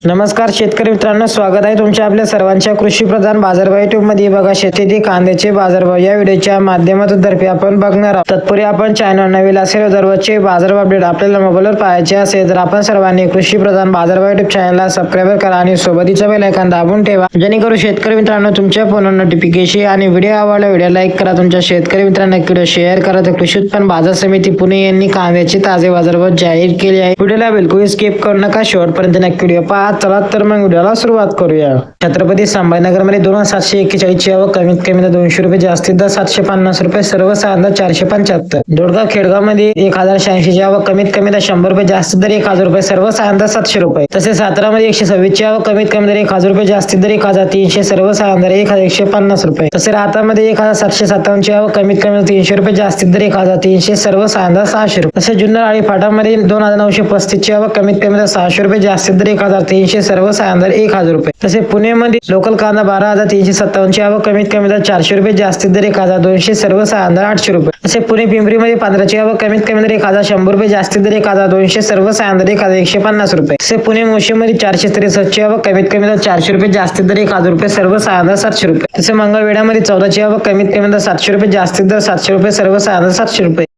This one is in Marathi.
नमस्कार शेतकरी मित्रांनो, स्वागत आहे तुमच्या आपल्या सर्वांच्या कृषी प्रधान बाजारभाव युट्यूब मध्ये. बघा शेती कांद्याचे बाजारभाव या व्हिडिओच्या माध्यमातून तर्फे आपण बघणार आहोत. तत्पूर्वी आपण चॅनल नवीन असेल दररोजचे बाजारभाव अपडेट आपल्याला मोबाईलवर पाहायचे असेल तर आपण सर्वांनी कृषी प्रधान बाजारभाव युट्यूब चॅनलला सबस्क्राईब करा आणि सोबतीचा बेल आयकॉन दाबून ठेवा, जेणेकरून शेतकरी मित्रांनो तुमच्या फोनवर नोटिफिकेशन आणि व्हिडिओ आवडला व्हिडिओ लाईक करा. तुमच्या शेतकरी मित्रांना व्हिडिओ शेअर करा. तर कृषी उत्पन्न बाजार समिती पुणे यांनी कांद्याचे ताजे बाजारभाव जाहीर केले आहे. व्हिडिओला बिलकुल स्किप करू नका, शेवटपर्यंत नक्की व्हिडिओ पहा. चला तर मग व्हिडिओला सुरुवात करूया. छत्रपती संभाजीनगर मध्ये 2741 ची आवक, कमीत कमी 200 रुपये, जास्तीत जास्त 750 रुपये, सर्वसाधारण 475. दोडगाव खेडगाव मध्ये 1086 ची आवक, कमीत कमी 100 रुपये, जास्तीत दर 1000 रुपये, सर्वसाधारण 700 रुपये. तसेच सातारा मध्ये 126 ची आवक, कमीत कमी दर 1000 रुपये, जास्तीत दर 1300, सर्वसाधारण दर 1150 रुपये. तसेच राहता मध्ये 1757 ची आवक, कमीत कमी 300 रुपये, जास्तीत दर 1300, सर्वसाधारण 600 रुपये. तसेच जुन्नर आणि फाटा मध्ये 2935 ची आवक, कमीत कमी 600 रुपये, जास्तीत दर 1300, सर्वसाधारण 1000 रुपये. तसेच पुणे मध्ये लोकल कांदा 12357 ची आवक, कमीत कमी 400 रुपये, जास्तीत दर 1200, सर्वसाधारण 800 रुपये. तसेच पुणे पिंपरी मध्ये 15 ची आवक, कमीत कमी 1100 रुपये, जास्तीत दर 1200, सर्वसाधारण 1150 रुपये. तसेच पुणे मोशी मध्ये 463 ची आवक, कमीत कमी 400 रुपये, जास्तीत दर 1000 रुपये, सर्वसाधारण 700 रुपये. तसेच मंगळवेढा मध्ये 14 ची आवक, कमीत कमी 700 रुपये, जास्तीत दर 700 रुपये, सर्वसाधारण 700 रुपये.